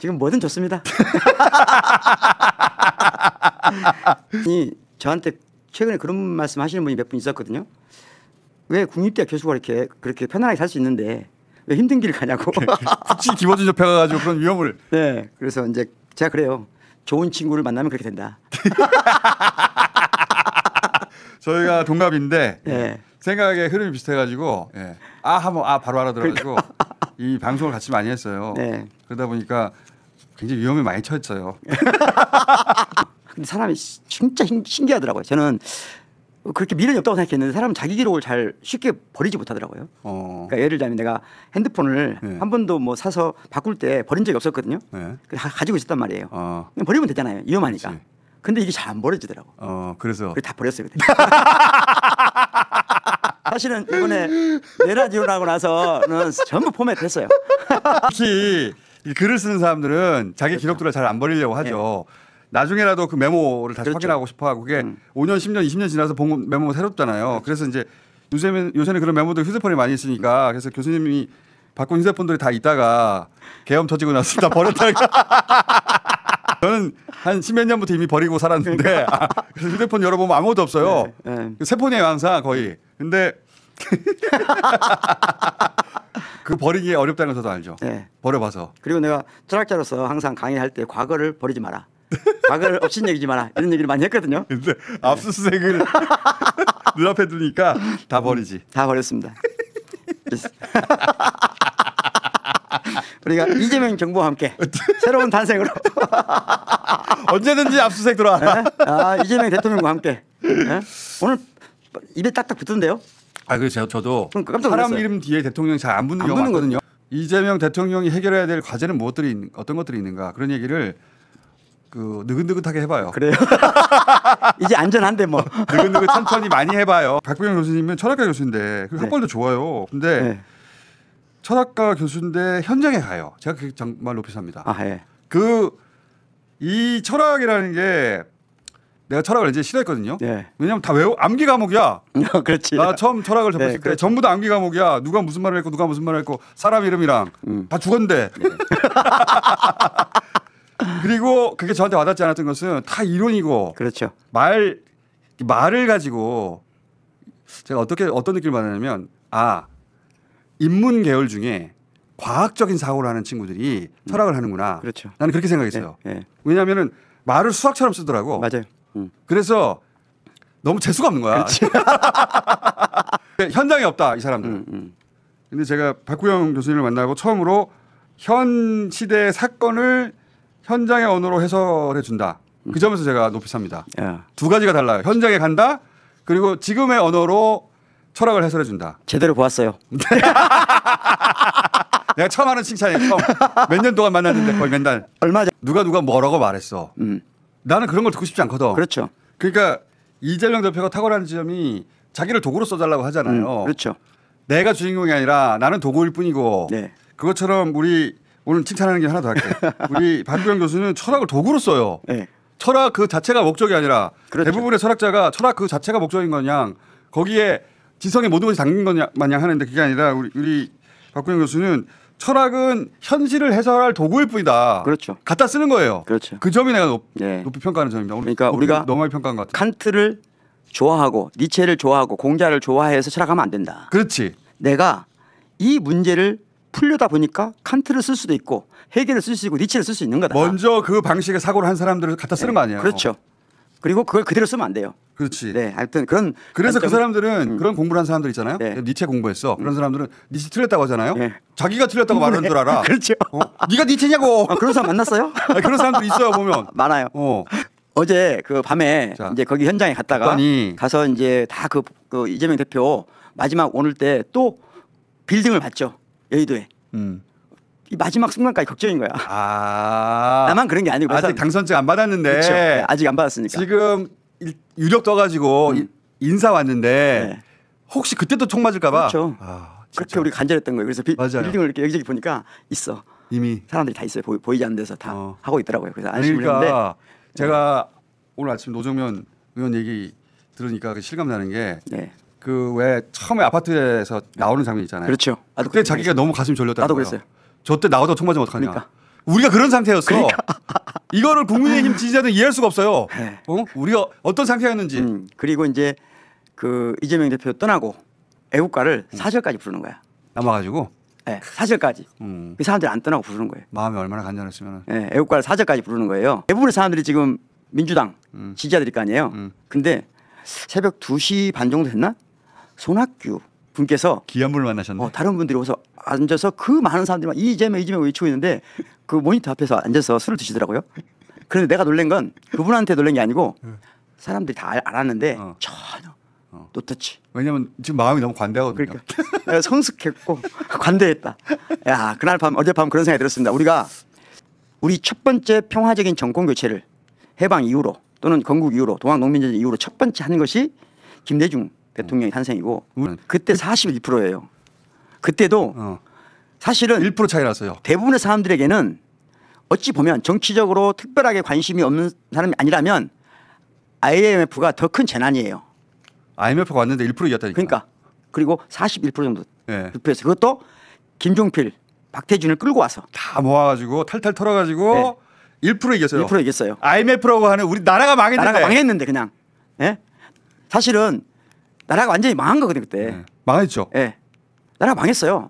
지금 뭐든 좋습니다. 이 저한테 최근에 그런 말씀하시는 분이 몇 분 있었거든요. 왜 국립대학 교수가 이렇게 그렇게 편안하게 살 수 있는데 왜 힘든 길을 가냐고. 굳이 기본적 접해가 가지고 그런 위험을. 네, 그래서 이제 제가 그래요. 좋은 친구를 만나면 그렇게 된다. 저희가 동갑인데 네. 생각의 흐름이 비슷해가지고 하면 바로 알아들어가지고 이 방송을 같이 많이 했어요. 네. 그러다 보니까 굉장히 위험에 많이 처했어요. 근데 사람이 진짜 신기하더라고요. 저는 그렇게 미련이 없다고 생각했는데 사람은 자기 기록을 잘 쉽게 버리지 못하더라고요. 그러니까 예를 들자면 내가 핸드폰을 한 번도 뭐 사서 바꿀 때 버린 적이 없었거든요. 가지고 있었단 말이에요. 그냥 버리면 되잖아요. 위험하니까. 그치. 근데 이게 잘 안 버려지더라고. 그래서 다 버렸어요. 사실은 이번에 내라디오라고 나서는 전부 포맷했어요. 특히 이 글을 쓰는 사람들은 자기 기록들을 잘 안 버리려고 하죠. 나중에라도 그 메모를 다시 확인하고 싶어하고 그게 5년, 10년, 20년 지나서 본 메모가 새롭잖아요. 그래서 이제 요새는 그런 메모들 휴대폰이 많이 있으니까 그래서 교수님이 바꾼 휴대폰들이 다 있다가 계엄 터지고 나서 다 버렸다가 저는 한 10몇 년부터 이미 버리고 살았는데 그래서 휴대폰 열어보면 아무것도 없어요. 새 폰이에요 항상 거의. 근데 그 버리기 어렵다는 걸 저도 알죠. 버려봐서. 그리고 내가 철학자로서 항상 강의할 때 과거를 버리지 마라. 과거를 없인 얘기지 마라. 이런 얘기를 많이 했거든요. 근데 압수수색을 눈앞에 두니까 다 버리지. 다 버렸습니다. 우리가 이재명 정부와 함께 새로운 탄생으로 언제든지 압수수색 들어와라. 이재명 대통령과 함께. 오늘 입에 딱딱 붙던데요. 그래서 저도 깜짝 놀랐어요. 사람 이름 뒤에 대통령이 잘 안 붙는 경우가 많거든요. 이재명 대통령이 해결해야 될 과제는 어떤 것들이 있는가 그런 얘기를 느긋느긋하게 해봐요. 그래요. 이제 안전한데 뭐. 느긋느긋 천천히 많이 해봐요. 박병영 교수님은 철학과 교수인데 학벌도 좋아요. 근데 철학과 교수인데 현장에 가요. 제가 그게 정말 높이 삽니다. 이 철학이라는 게 내가 철학을 이제 싫어했거든요. 왜냐하면 다 암기 과목이야. 그렇지. 나 처음 철학을 접했을 때 전부 다 암기 과목이야. 누가 무슨 말을 했고 누가 무슨 말을 했고 사람 이름이랑 다 죽었는데. 그리고 그게 저한테 와닿지 않았던 것은 다 이론이고. 그렇죠. 말을 가지고 제가 어떤 느낌을 받았냐면 인문 계열 중에 과학적인 사고를 하는 친구들이 철학을 하는구나. 그렇죠. 나는 그렇게 생각했어요. 왜냐하면은 말을 수학처럼 쓰더라고. 맞아요. 그래서 너무 재수가 없는 거야. 현장에 없다 이 사람들은. 근데 제가 박구영 교수님을 만나고 처음으로 현 시대의 사건을 현장의 언어로 해설해 준다. 그 점에서 제가 높이 삽니다. 두 가지가 달라요. 현장에 간다. 그리고 지금의 언어로 철학을 해설해 준다. 제대로 보았어요. 내가 처음 하는 칭찬이에요. 몇 년 동안 만났는데 거의 맨날. 얼마 전 누가 뭐라고 말했어. 나는 그런 걸 듣고 싶지 않거든. 그렇죠. 그러니까 이재명 대표가 탁월한 지점이 자기를 도구로 써달라고 하잖아요. 그렇죠. 내가 주인공이 아니라 나는 도구일 뿐이고 그것처럼 우리 오늘 칭찬하는 게 하나 더 할게. 우리 박구영 교수는 철학을 도구로 써요. 철학 그 자체가 목적이 아니라 대부분의 철학자가 철학 그 자체가 목적인 거냐 거기에 지성의 모든 것이 담긴 것 마냥 하는데 그게 아니라 우리 박구영 교수는 철학은 현실을 해설할 도구일 뿐이다. 그렇죠. 갖다 쓰는 거예요. 그렇죠. 그 점이 내가 높이 평가하는 점입니다. 그러니까 우리가 너무 많이 평가한 것 같아요. 칸트를 좋아하고 니체를 좋아하고 공자를 좋아해서 철학하면 안 된다. 그렇지. 내가 이 문제를 풀려다 보니까 칸트를 쓸 수도 있고 헤겔을 쓸 수 있고 니체를 쓸 수 있는 거다. 먼저 그 방식의 사고를 한 사람들을 갖다 쓰는 거 아니에요. 그렇죠. 그리고 그걸 그대로 쓰면 안 돼요. 그렇지. 하여튼 그런 그래서 그 사람들은 그런 공부를 한 사람들 있잖아요. 니체 공부했어. 그런 사람들은 니체 틀렸다고 하잖아요. 자기가 틀렸다고 말하는 줄 알아. 그렇죠. 네가 니체냐고. 그런 사람 만났어요? 그런 사람들 있어요 보면. 많아요. 어제 그 밤에 이제 거기 현장에 갔다가 가서 이제 다 그 이재명 대표 마지막 오늘 때 또 빌딩을 봤죠. 여의도에. 이 마지막 순간까지 걱정인 거야. 나만 그런 게 아니고 아직 당선증 안 받았는데. 그렇죠. 아직 안 받았으니까. 지금 유력 떠가지고 인사 왔는데 혹시 그때 또 총 맞을까 봐. 그렇죠. 그렇게 우리 간절했던 거예요. 그래서 빌딩을 이렇게 여기저기 보니까 있어. 이미 사람들이 다 있어요. 보이지 않는 데서 다 하고 있더라고요. 그래서 안심을 했는데 제가 오늘 아침 노정면 의원 얘기 들으니까 그 실감 나는 게 그 왜 처음에 아파트에서 나오는 장면 있잖아요. 그렇죠. 그때 자기가 너무 가슴이 졸렸다고. 나도 그랬어요. 저 때 나오다 총 맞으면 어떡하냐. 그러니까. 우리가 그런 상태였어. 그러니까. 이거를 국민의힘 지지자들은 이해할 수가 없어요. 네. 우리가 어떤 상태였는지. 그리고 이제 그 이재명 대표 떠나고 애국가를 사절까지 부르는 거야. 남아가지고. 네, 사절까지. 그 사람들이 안 떠나고 부르는 거예요. 마음이 얼마나 간절했으면. 네, 애국가를 사절까지 부르는 거예요. 대부분의 사람들이 지금 민주당 지지자들일 거 아니에요. 근데 새벽 2시 반 정도 됐나? 손학규 분께서 귀한 분을 만나셨네. 다른 분들이 오서 앉아서 그 많은 사람들이 막 이재명 외치고 있는데 그 모니터 앞에서 앉아서 술을 드시더라고요. 그런데 내가 놀란 건 그분한테 놀란 게 아니고 사람들이 다 알았는데 전혀 노터치. 왜냐면 지금 마음이 너무 관대하거든요. 그러니까 내가 성숙했고 관대했다. 야, 그날 밤 어젯밤 그런 생각이 들었습니다. 우리 첫 번째 평화적인 정권 교체를 해방 이후로 또는 건국 이후로 동학농민전쟁 이후로 첫 번째 한 것이 김대중 대통령의 탄생이고 그때 41%예요. 그때도 사실은 1% 차이 났어요. 대부분의 사람들에게는 어찌 보면 정치적으로 특별하게 관심이 없는 사람이 아니라면 IMF가 더 큰 재난이에요. IMF가 왔는데 1% 이겼다니까. 그러니까 그리고 41% 정도 네. 득표했어요. 그것도 김종필, 박태준을 끌고 와서 다 모아가지고 탈탈 털어가지고 1% 이겼어요. 1% 이겼어요. IMF라고 하는 우리 나라가 망했는데. 나라가 망했는데 그냥. 예? 사실은 나라가 완전히 망한 거거든요 그때. 네. 망했죠. 예. 나라가 망했어요.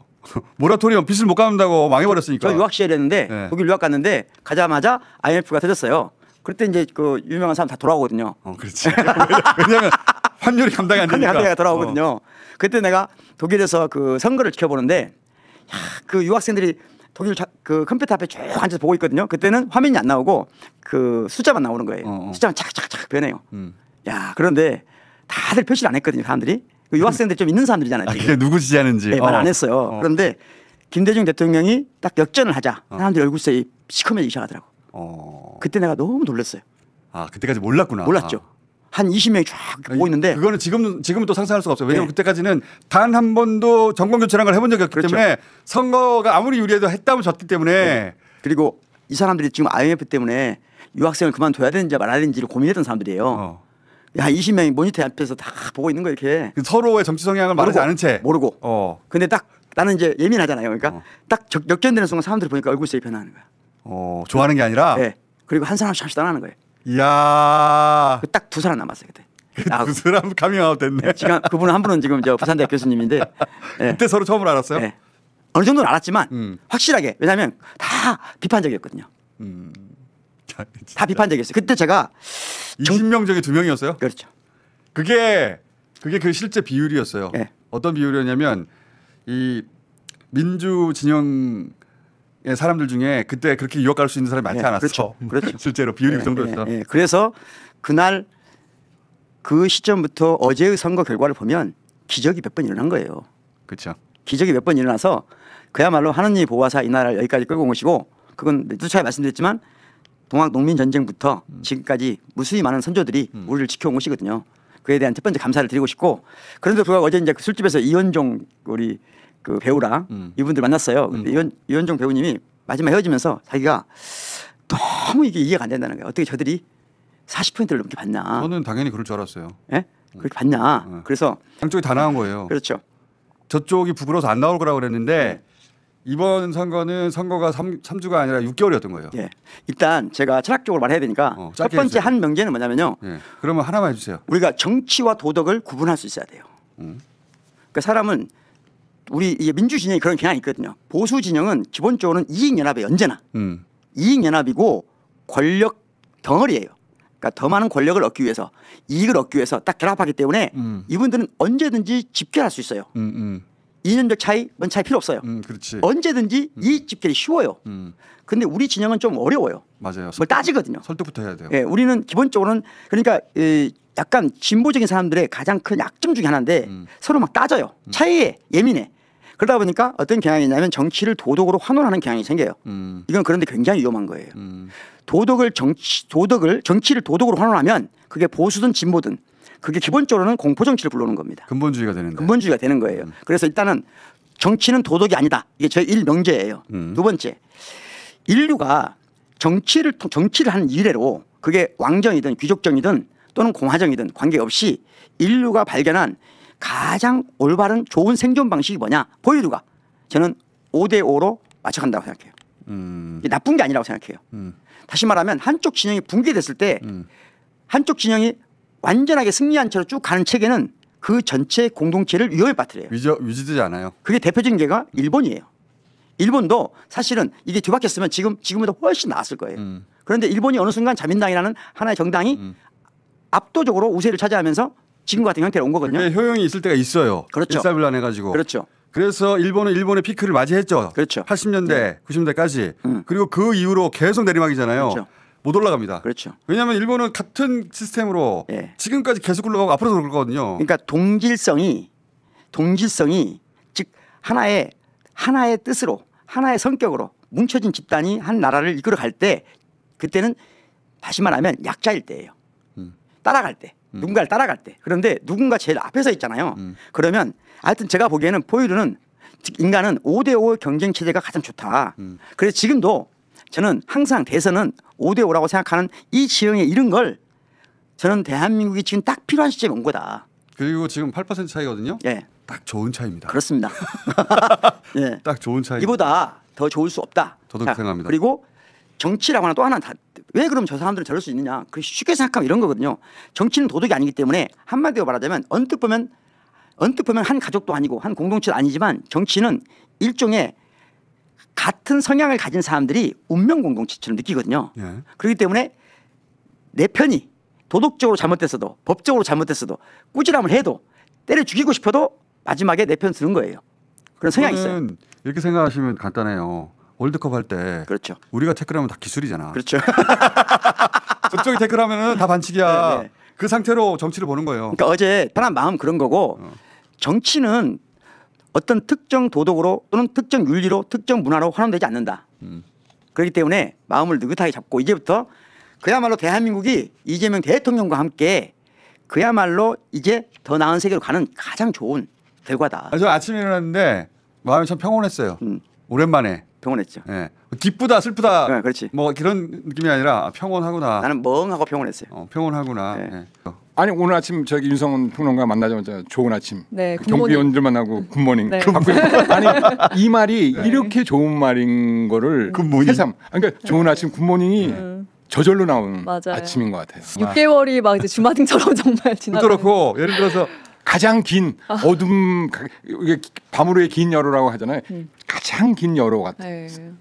모라토리엄 빚을 못 갚는다고 망해버렸으니까. 저 유학 시절에 했는데 네. 독일 유학 갔는데 가자마자 IMF가 터졌어요. 그때 이제 그 유명한 사람 다 돌아오거든요. 그렇지. 왜냐하면 환율이 감당이 안 되니까. 한대가 돌아오거든요. 그때 내가 독일에서 그 선거를 지켜보는데 그 유학생들이 독일 그 컴퓨터 앞에 쭉 앉아서 보고 있거든요. 그때는 화면이 안 나오고 그 숫자만 나오는 거예요. 숫자만 착착착 변해요. 야, 그런데 다들 표시를 안 했거든요. 사람들이. 그 유학생들 좀 있는 사람들이잖아요. 그게 누구 지지하는지. 네, 말 안 했어요. 그런데 김대중 대통령이 딱 역전을 하자 사람들이 얼굴색이 시커매지기 시작하더라고. 그때 내가 너무 놀랐어요. 아, 그때까지 몰랐구나. 몰랐죠. 한 20명이 쫙 보고 있는데 그거는 지금은 또 상상할 수가 없어요. 왜냐하면 그때까지는 단 한 번도 정권 교체라는 걸 해본 적이 없기 때문에 선거가 아무리 유리해도 했다면 졌기 때문에 그리고 이 사람들이 지금 IMF 때문에 유학생을 그만둬야 되는지 말아야 되는지를 고민했던 사람들이에요. 야, 20명이 모니터 앞에서 다 보고 있는 거 이렇게 서로의 정치 성향을 말하지 않은 채 모르고. 근데 딱 나는 이제 예민하잖아요. 그러니까 딱 역전되는 순간 사람들이 보니까 얼굴색이 변하는 거야. 좋아하는 게 아니라. 네. 그리고 한 사람씩 떠나는 거예요. 이야. 딱 2사람 남았어요 그때. 두 사람 카밍아웃 됐네. 지금 그분은 한 분은 지금 저 부산대학 교수님인데. 네. 그때 서로 처음으로 알았어요? 네. 어느 정도는 알았지만 확실하게 왜냐하면 다 비판적이었거든요. 다 비판적이었어요. 그때 제가 20명 중에 2명이었어요? 그렇죠. 그게 그 실제 비율이었어요. 네. 어떤 비율이었냐면 이 민주 진영의 사람들 중에 그때 그렇게 유학 갈 수 있는 사람이 많지 않았어. 그렇죠. 실제로 비율이 그 정도였어. 그래서 그날 그 시점부터 어제의 선거 결과를 보면 기적이 몇 번 일어난 거예요. 그렇죠. 기적이 몇 번 일어나서 그야말로 하느님이 보호하사 이 나라를 여기까지 끌고 온 것이고 그건 누차례 말씀드렸지만 동학농민전쟁부터 지금까지 무수히 많은 선조들이 우리를 지켜온 것이거든요. 그에 대한 첫 번째 감사를 드리고 싶고 그런데 불구하고 어제 이제 그 술집에서 이현종 우리 그 배우랑 이분들 만났어요. 근데 이현종 배우님이 마지막 헤어지면서 자기가 너무 이게 이해가 안 된다는 거예요. 어떻게 저들이 40%를 넘게 받냐. 저는 당연히 그럴 줄 알았어요. 예? 그렇게 받냐. 그래서 양쪽이 다 나온 거예요. 그렇죠. 저쪽이 부끄러워서 안 나올 거라고 그랬는데 이번 선거는 선거가 3주가 아니라 6개월이었던 거예요. 예. 일단 제가 철학적으로 말해야 되니까 첫 번째 해주세요. 한 명제는 뭐냐면요. 그러면 하나만 해주세요. 우리가 정치와 도덕을 구분할 수 있어야 돼요. 그러니까 사람은 우리 이게 민주 진영이 그런 경향이 있거든요. 보수 진영은 기본적으로는 이익 연합에 언제나 이익 연합이고 권력 덩어리예요. 그러니까 더 많은 권력을 얻기 위해서 이익을 얻기 위해서 딱 결합하기 때문에 이분들은 언제든지 집결할 수 있어요. 이념적 차이, 차이 필요 없어요. 그렇지. 언제든지 이익 집결이 쉬워요. 근데 우리 진영은 좀 어려워요. 맞아요. 뭘 따지거든요. 설득부터 해야 돼요. 예, 우리는 기본적으로는 그러니까 약간 진보적인 사람들의 가장 큰 약점 중에 하나인데 서로 막 따져요. 차이에 예민해. 그러다 보니까 어떤 경향이 있냐면 정치를 도덕으로 환원하는 경향이 생겨요. 이건 그런데 굉장히 위험한 거예요. 정치를 도덕으로 환원하면 그게 보수든 진보든 그게 기본적으로는 공포 정치를 불러오는 겁니다. 근본주의가 되는데. 근본주의가 되는 거예요. 그래서 일단은 정치는 도덕이 아니다. 이게 저의 1명제예요. 두 번째, 인류가 정치를 하는 이래로 그게 왕정이든 귀족정이든 또는 공화정이든 관계없이 인류가 발견한 가장 올바른 좋은 생존 방식이 뭐냐? 보여주가 저는 5대5로 맞춰간다고 생각해요. 이게 나쁜 게 아니라고 생각해요. 다시 말하면 한쪽 진영이 붕괴됐을 때 한쪽 진영이 완전하게 승리한 채로 쭉 가는 체계는 그 전체 공동체를 위험에 빠뜨려요. 유지되지 않아요. 그게 대표적인 게가 일본이에요. 일본도 사실은 이게 뒤바뀌었으면 지금보다 훨씬 나았을 거예요. 그런데 일본이 어느 순간 자민당이라는 하나의 정당이 압도적으로 우세를 차지하면서 지금 같은 형태로 온 거거든요. 그게 효용이 있을 때가 있어요. 그렇죠. 일사불란해가지고. 그렇죠. 그래서 일본은 일본의 피크를 맞이했죠. 그렇죠. 80년대, 네. 90년대까지. 그리고 그 이후로 계속 내리막이잖아요. 그렇죠. 못 올라갑니다. 그렇죠. 왜냐하면 일본은 같은 시스템으로 네. 지금까지 계속 올라가고 앞으로도 그럴 거거든요. 그러니까 동질성이 즉 하나의 뜻으로 하나의 성격으로 뭉쳐진 집단이 한 나라를 이끌어갈 때 그때는 다시 말하면 약자일 때예요. 따라갈 때. 누군가를 따라갈 때. 그런데 누군가 제일 앞에서 있잖아요. 그러면 하여튼 제가 보기에는 포유류는 즉 인간은 5대5 경쟁 체제가 가장 좋다. 그래서 지금도 저는 항상 대선은 5대5라고 생각하는 이 지형에 이른 걸 저는 대한민국이 지금 딱 필요한 시점에 온 거다. 그리고 지금 8% 차이거든요. 예. 딱 좋은 차이입니다. 그렇습니다. 예. 딱 좋은 차이. 이보다 더 좋을 수 없다. 저도 그렇게 생각합니다. 그리고 정치라고 하나 또 하나 왜 그럼 저 사람들은 저럴 수 있느냐. 그 쉽게 생각하면 이런 거거든요. 정치는 도덕이 아니기 때문에 한마디로 말하자면 언뜻 보면 한 가족도 아니고 한 공동체도 아니지만 정치는 일종의 같은 성향을 가진 사람들이 운명 공동체처럼 느끼거든요. 예. 그렇기 때문에 내 편이 도덕적으로 잘못됐어도 법적으로 잘못됐어도 꾸지람을 해도 때려 죽이고 싶어도 마지막에 내 편 드는 거예요. 그런 성향이 있어요. 이렇게 생각하시면 간단해요. 월드컵 할 때 그렇죠. 우리가 태클하면 다 기술이잖아. 그렇죠. 저쪽이 태클하면 다 반칙이야. 네, 네. 그 상태로 정치를 보는 거예요. 그러니까 어제 편한 마음 그런 거고 정치는 어떤 특정 도덕으로 또는 특정 윤리로 특정 문화로 환원되지 않는다. 그렇기 때문에 마음을 느긋하게 잡고 이제부터 그야말로 대한민국이 이재명 대통령과 함께 그야말로 이제 더 나은 세계로 가는 가장 좋은 결과다. 저 아침에 일어났는데 마음이 참 평온했어요. 오랜만에. 평온했죠. 예. 기쁘다 슬프다. 네, 그렇지. 뭐 그런 느낌이 아니라 평온하구나. 나는 멍하고 평온했어요. 평온하구나. 네. 예. 아니 오늘 아침 저기 윤성훈 평론가 만나자마자 좋은 아침. 네, 경비원들 만나고 굿모닝. 네. 아니 이 말이 이렇게 좋은 말인 거를 굿모닝? 새삼. 그러니까 좋은 아침 굿모닝이 저절로 나오는 맞아요. 아침인 것 같아요. 6개월이 막 이제 주마등처럼 정말 지나가. 그렇고 예를 들어서 가장 긴 어둠 이게 밤으로의 긴 여로라고 하잖아요. 가장 긴 여로 같아요. 네.